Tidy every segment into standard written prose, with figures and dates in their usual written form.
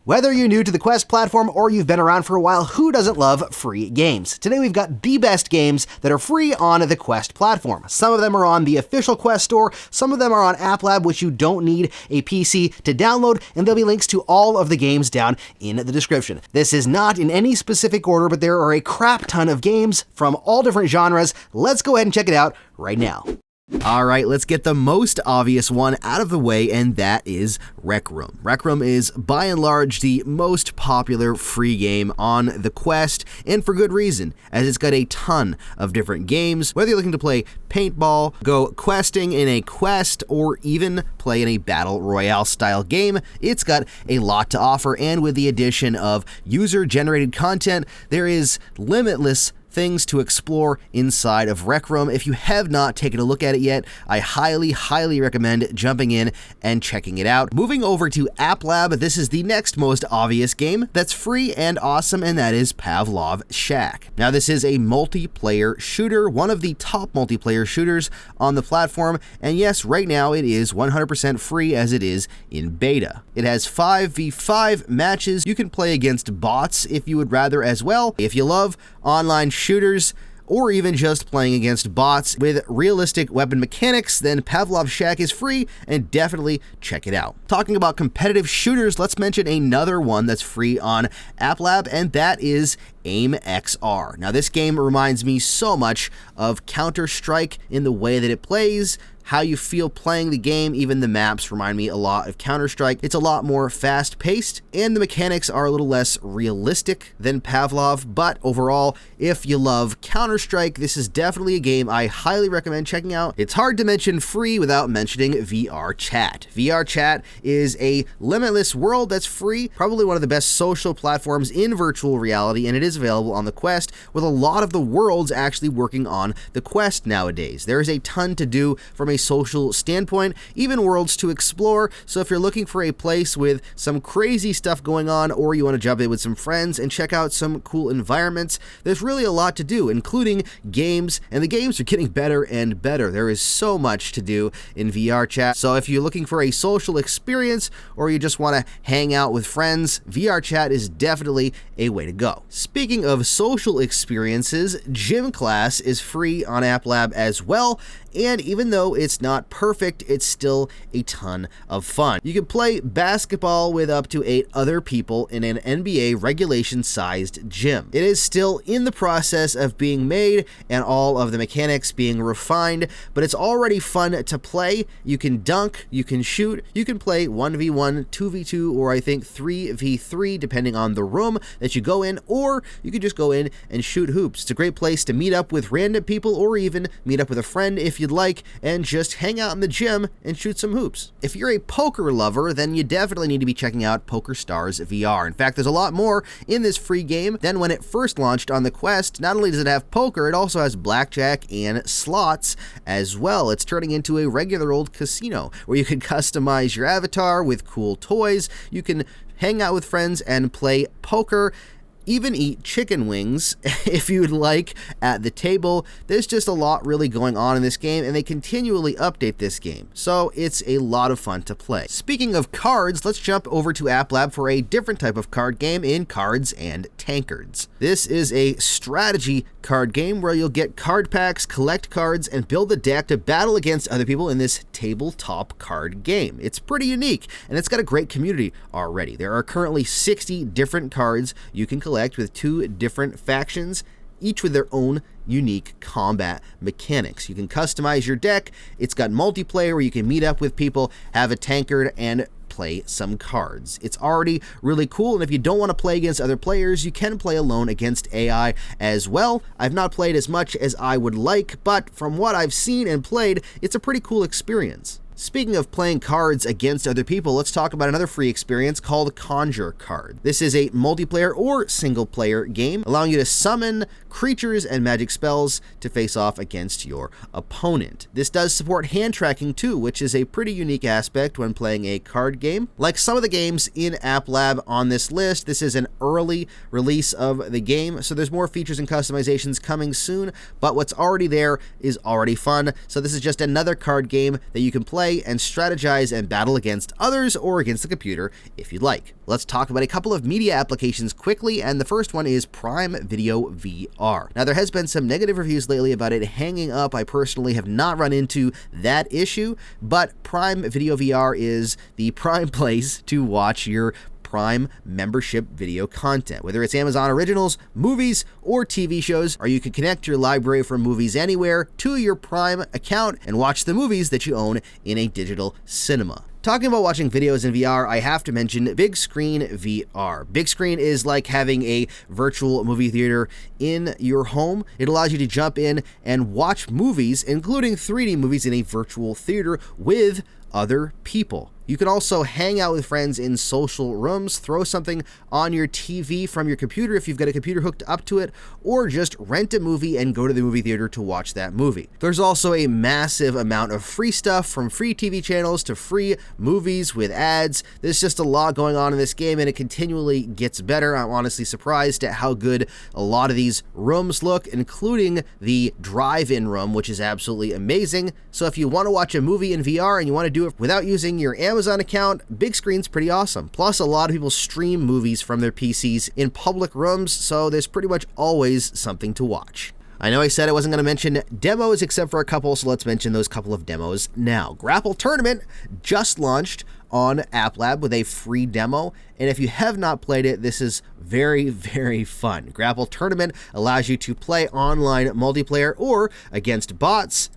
Whether you're new to the Quest platform or you've been around for a while, who doesn't love free games? Today we've got the best games that are free on the Quest platform. Some of them are on the official Quest store, some of them are on App Lab, which you don't need a PC to download, and there'll be links to all of the games down in the description. This is not in any specific order, but there are a crap ton of games from all different genres. Let's go ahead and check it out right now. Alright, let's get the most obvious one out of the way, and that is Rec Room. Rec Room is by and large the most popular free game on the Quest, and for good reason, as it's got a ton of different games. Whether you're looking to play paintball, go questing in a quest, or even play in a battle royale style game, it's got a lot to offer, and with the addition of user-generated content, there is limitless things to explore inside of Rec Room. If you have not taken a look at it yet, I highly recommend jumping in and checking it out. Moving over to App Lab, this is the next most obvious game that's free and awesome, and that is Pavlov Shack. Now, this is a multiplayer shooter, one of the top multiplayer shooters on the platform, and yes, right now it is 100% free as it is in beta. It has 5v5 matches. You can play against bots if you would rather as well. If you love online shooters, or even just playing against bots with realistic weapon mechanics, then Pavlov Shack is free, and definitely check it out. Talking about competitive shooters, let's mention another one that's free on App Lab, and that is Aim XR. Now, this game reminds me so much of Counter-Strike in the way that it plays, how you feel playing the game. Even the maps remind me a lot of Counter-Strike. It's a lot more fast-paced, and the mechanics are a little less realistic than Pavlov, but overall, if you love Counter-Strike, this is definitely a game I highly recommend checking out. It's hard to mention free without mentioning VRChat. VRChat is a limitless world that's free, probably one of the best social platforms in virtual reality, and it is available on the Quest, with a lot of the worlds actually working on the Quest nowadays. There is a ton to do from a social standpoint, even worlds to explore, so if you're looking for a place with some crazy stuff going on, or you want to jump in with some friends and check out some cool environments, there's really a lot to do, including games, and the games are getting better and better. There is so much to do in VRChat, so if you're looking for a social experience, or you just want to hang out with friends, VRChat is definitely a way to go. Speaking of social experiences, gym class is free on App Lab as well, and even though it's not perfect, it's still a ton of fun. You can play basketball with up to 8 other people in an NBA regulation-sized gym. It is still in the process of being made and all of the mechanics being refined, but it's already fun to play. You can dunk, you can shoot, you can play 1v1, 2v2, or I think 3v3, depending on the room that you go in, or you can just go in and shoot hoops. It's a great place to meet up with random people, or even meet up with a friend if you'd like, and just hang out in the gym and shoot some hoops. If you're a poker lover, then you definitely need to be checking out Pokerstars VR. In fact, there's a lot more in this free game than when it first launched on the Quest. Not only does it have poker, it also has blackjack and slots as well. It's turning into a regular old casino where you can customize your avatar with cool toys. You can hang out with friends and play poker, even eat chicken wings if you'd like at the table. There's just a lot really going on in this game, and they continually update this game, so it's a lot of fun to play. Speaking of cards, let's jump over to App Lab for a different type of card game in Cards and Tankards. This is a strategy card game where you'll get card packs, collect cards, and build a deck to battle against other people in this tabletop card game. It's pretty unique, and it's got a great community already. There are currently 60 different cards you can collect with 2 different factions, each with their own unique combat mechanics. You can customize your deck. It's got multiplayer where you can meet up with people, have a tankard, and play some cards. It's already really cool, and if you don't want to play against other players, you can play alone against AI as well. I've not played as much as I would like, but from what I've seen and played, it's a pretty cool experience. Speaking of playing cards against other people, let's talk about another free experience called Conjour Cards. This is a multiplayer or single-player game, allowing you to summon creatures and magic spells to face off against your opponent. This does support hand tracking too, which is a pretty unique aspect when playing a card game. Like some of the games in App Lab on this list, this is an early release of the game, so there's more features and customizations coming soon, but what's already there is already fun. So this is just another card game that you can play play and strategize and battle against others or against the computer if you'd like. Let's talk about a couple of media applications quickly, and the first one is Prime Video VR. Now, there has been some negative reviews lately about it hanging up. I personally have not run into that issue, but Prime Video VR is the prime place to watch your Prime membership video content, whether it's Amazon Originals, movies, or TV shows, or you can connect your library from movies anywhere to your Prime account and watch the movies that you own in a digital cinema. Talking about watching videos in VR, I have to mention Bigscreen VR. Bigscreen is like having a virtual movie theater in your home. It allows you to jump in and watch movies, including 3D movies, in a virtual theater with other people. You can also hang out with friends in social rooms, throw something on your TV from your computer if you've got a computer hooked up to it, or just rent a movie and go to the movie theater to watch that movie. There's also a massive amount of free stuff, from free TV channels to free movies with ads. There's just a lot going on in this game, and it continually gets better. I'm honestly surprised at how good a lot of these rooms look, including the drive-in room, which is absolutely amazing. So if you want to watch a movie in VR and you want to do it without using your Amazon account, Bigscreen's pretty awesome. Plus, a lot of people stream movies from their PCs in public rooms, so there's pretty much always something to watch. I know I said I wasn't going to mention demos except for a couple, so let's mention those couple of demos now. Grapple Tournament just launched on App Lab with a free demo, and if you have not played it, this is very, very fun. Grapple Tournament allows you to play online multiplayer or against bots,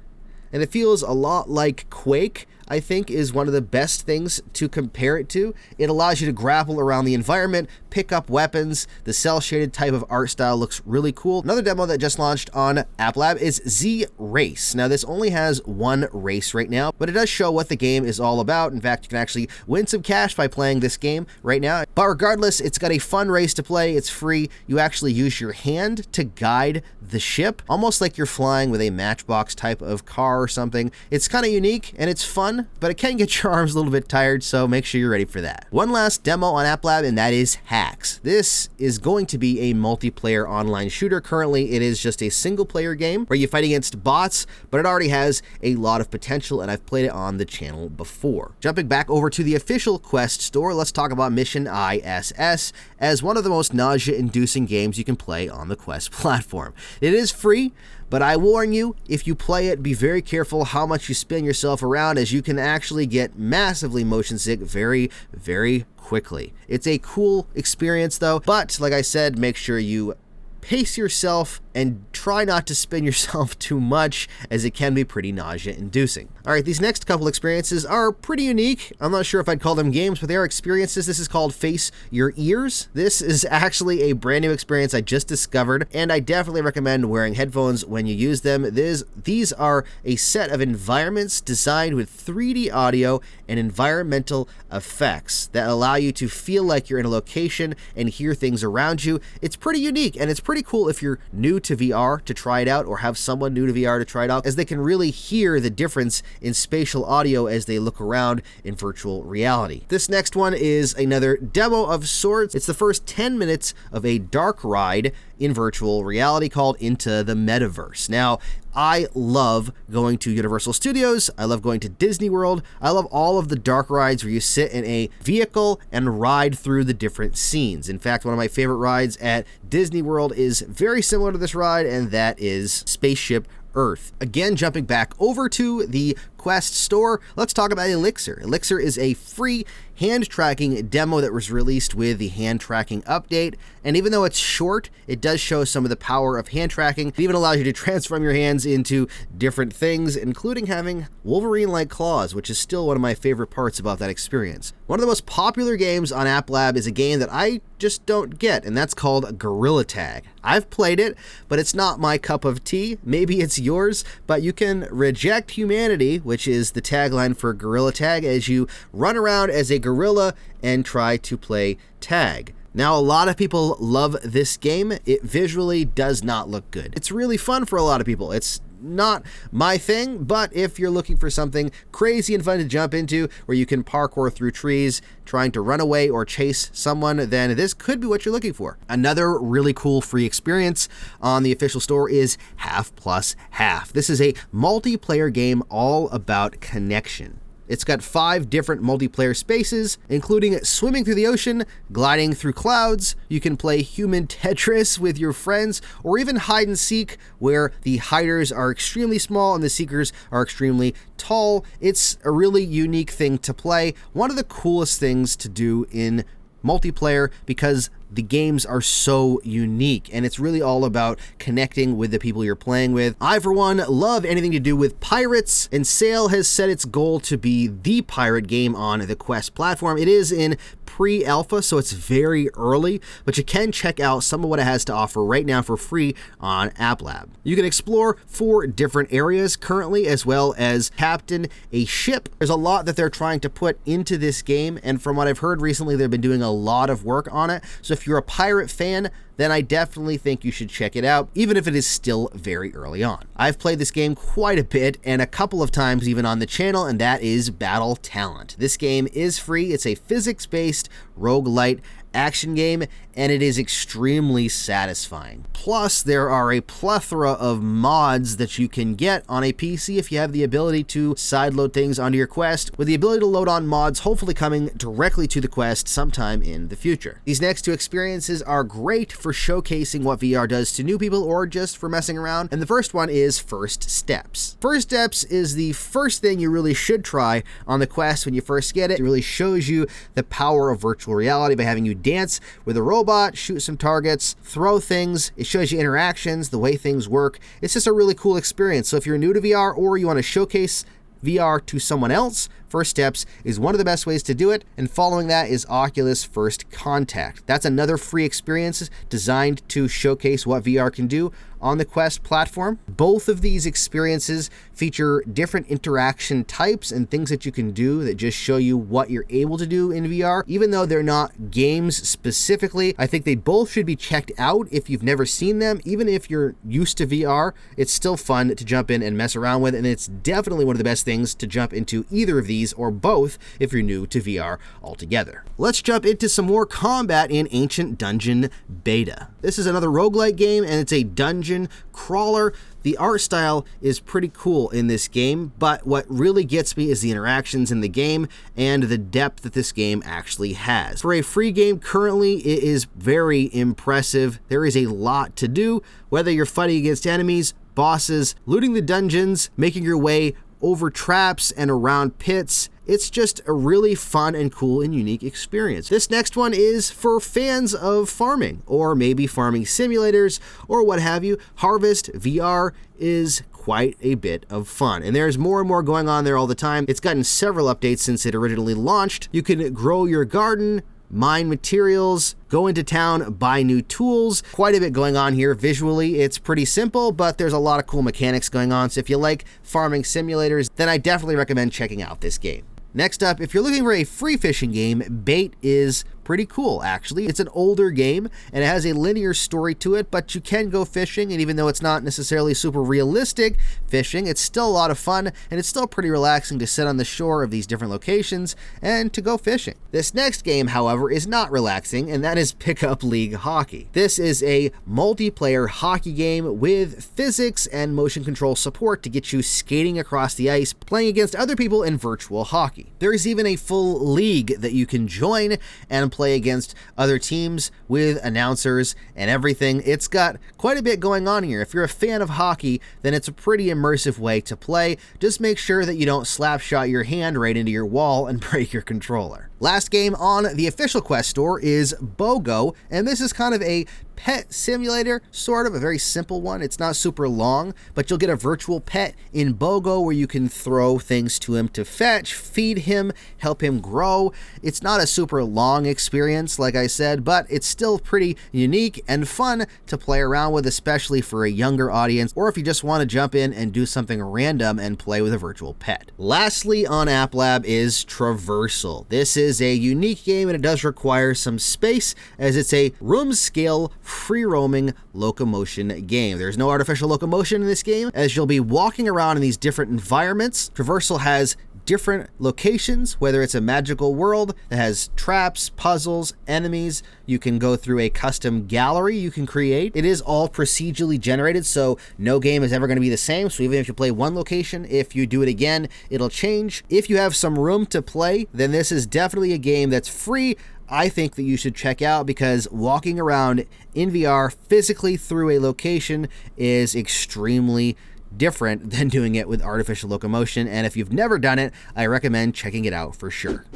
and it feels a lot like Quake. I think is one of the best things to compare it to. It allows you to grapple around the environment, pick up weapons. The cel-shaded type of art style looks really cool. Another demo that just launched on App Lab is Z Race. Now, this only has one race right now, but it does show what the game is all about. In fact, you can actually win some cash by playing this game right now. But regardless, it's got a fun race to play. It's free. You actually use your hand to guide the ship, almost like you're flying with a Matchbox type of car or something. It's kind of unique and it's fun, but it can get your arms a little bit tired, so make sure you're ready for that. One last demo on App Lab, and that is Hacks. This is going to be a multiplayer online shooter. Currently, it is just a single-player game where you fight against bots, but it already has a lot of potential, and I've played it on the channel before. Jumping back over to the official Quest store, let's talk about Mission ISS as one of the most nausea-inducing games you can play on the Quest platform. It is free, but I warn you, if you play it, be very careful how much you spin yourself around, as you can actually get massively motion sick very, very quickly. It's a cool experience though, but like I said, make sure you pace yourself and try not to spin yourself too much, as it can be pretty nausea-inducing. All right, these next couple experiences are pretty unique. I'm not sure if I'd call them games, but they are experiences. This is called Face Your Ears. This is actually a brand new experience I just discovered, and I definitely recommend wearing headphones when you use them. These are a set of environments designed with 3D audio and environmental effects that allow you to feel like you're in a location and hear things around you. It's pretty unique, and it's pretty cool if you're new to VR to try it out, or have someone new to VR to try it out, as they can really hear the difference in spatial audio as they look around in virtual reality. This next one is another demo of sorts. It's the first 10 minutes of a dark ride in virtual reality called Into the Metaverse. Now, I love going to Universal Studios. I love going to Disney World. I love all of the dark rides where you sit in a vehicle and ride through the different scenes. In fact, one of my favorite rides at Disney World is very similar to this ride, and that is Spaceship Earth. Again, jumping back over to the Quest store, let's talk about Elixir. Elixir is a free hand tracking demo that was released with the hand tracking update, and even though it's short, it does show some of the power of hand tracking. It even allows you to transform your hands into different things, including having Wolverine-like claws, which is still one of my favorite parts about that experience. One of the most popular games on App Lab is a game that I just don't get, and that's called Gorilla Tag. I've played it, but it's not my cup of tea. Maybe it's yours, but you can reject humanity, which is the tagline for Gorilla Tag, as you run around as a gorilla and try to play tag. Now, a lot of people love this game. It visually does not look good. It's really fun for a lot of people. It's not my thing, but if you're looking for something crazy and fun to jump into where you can parkour through trees trying to run away or chase someone, then this could be what you're looking for. Another really cool free experience on the official store is Half Plus Half. This is a multiplayer game all about connection. It's got 5 different multiplayer spaces, including swimming through the ocean, gliding through clouds. You can play human Tetris with your friends, or even hide and seek, where the hiders are extremely small and the seekers are extremely tall. It's a really unique thing to play. One of the coolest things to do in multiplayer, because the games are so unique and it's really all about connecting with the people you're playing with. I, for one, love anything to do with pirates, and Sail has set its goal to be the pirate game on the Quest platform. It is in pre-alpha, so it's very early, but you can check out some of what it has to offer right now for free on App Lab. You can explore 4 different areas currently, as well as captain a ship. There's a lot that they're trying to put into this game, and from what I've heard recently, they've been doing a lot of work on it. So if you're a pirate fan, then I definitely think you should check it out, even if it is still very early on. I've played this game quite a bit, and a couple of times even on the channel, and that is Battle Talent. This game is free. It's a physics-based roguelite action game, and it is extremely satisfying. Plus, there are a plethora of mods that you can get on a PC if you have the ability to sideload things onto your Quest, with the ability to load on mods hopefully coming directly to the Quest sometime in the future. These next 2 experiences are great for showcasing what VR does to new people or just for messing around, and the first one is First Steps. First Steps is the first thing you really should try on the Quest when you first get it. It really shows you the power of virtual reality by having you dance with a robot, shoot some targets, throw things. It shows you interactions, the way things work. It's just a really cool experience. So if you're new to VR or you want to showcase VR to someone else, First Steps is one of the best ways to do it, and following that is Oculus First Contact. That's another free experience designed to showcase what VR can do on the Quest platform. Both of these experiences feature different interaction types and things that you can do that just show you what you're able to do in VR. Even though they're not games specifically, I think they both should be checked out if you've never seen them. Even if you're used to VR, it's still fun to jump in and mess around with, and it's definitely one of the best things to jump into either of these or both if you're new to VR altogether. Let's jump into some more combat in Ancient Dungeon Beta. This is another roguelike game, and it's a dungeon crawler. The art style is pretty cool in this game, but what really gets me is the interactions in the game and the depth that this game actually has. For a free game currently, it is very impressive. There is a lot to do, whether you're fighting against enemies, bosses, looting the dungeons, making your way over traps and around pits. It's just a really fun and cool and unique experience. This next one is for fans of farming, or maybe farming simulators, or what have you. Harvest VR is quite a bit of fun, and there's more and more going on there all the time. It's gotten several updates since it originally launched. You can grow your garden, mine materials, go into town, buy new tools. Quite a bit going on here. Visually, it's pretty simple, but there's a lot of cool mechanics going on. So if you like farming simulators, then I definitely recommend checking out this game. Next up, if you're looking for a free fishing game, Bait is pretty cool, actually. It's an older game, and it has a linear story to it, but you can go fishing, and even though it's not necessarily super realistic fishing, it's still a lot of fun, and it's still pretty relaxing to sit on the shore of these different locations and to go fishing. This next game, however, is not relaxing, and that is Pickup League Hockey. This is a multiplayer hockey game with physics and motion control support to get you skating across the ice, playing against other people in virtual hockey. There is even a full league that you can join and play against other teams with announcers and everything. It's got quite a bit going on here. If you're a fan of hockey, then it's a pretty immersive way to play. Just make sure that you don't slap shot your hand right into your wall and break your controller. Last game on the official Quest store is Bogo, and this is kind of a pet simulator, sort of a very simple one. It's not super long, but you'll get a virtual pet in Bogo where you can throw things to him to fetch, feed him, help him grow. It's not a super long experience, like I said, but it's still pretty unique and fun to play around with, especially for a younger audience, or if you just want to jump in and do something random and play with a virtual pet. Lastly on App Lab is traVRsal. This is a unique game, and it does require some space, as it's a room scale free-roaming locomotion game. There's no artificial locomotion in this game, as you'll be walking around in these different environments. traVRsal has different locations, whether it's a magical world that has traps, puzzles, enemies. You can go through a custom gallery you can create. It is all procedurally generated, so no game is ever going to be the same. So even if you play one location, if you do it again, it'll change. If you have some room to play, then this is definitely a game that's free. I think that you should check out, because walking around in VR physically through a location is extremely different than doing it with artificial locomotion. And if you've never done it, I recommend checking it out for sure.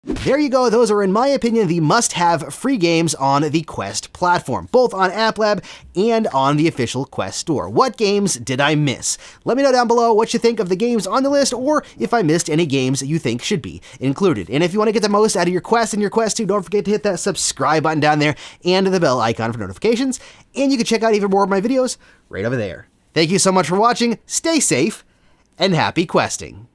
There you go. Those are, in my opinion, the must-have free games on the Quest platform, both on App Lab and on the official Quest store. What games did I miss? Let me know down below what you think of the games on the list, or if I missed any games that you think should be included. And if you want to get the most out of your Quest and your Quest 2, don't forget to hit that subscribe button down there and the bell icon for notifications. And you can check out even more of my videos right over there. Thank you so much for watching. Stay safe and happy questing.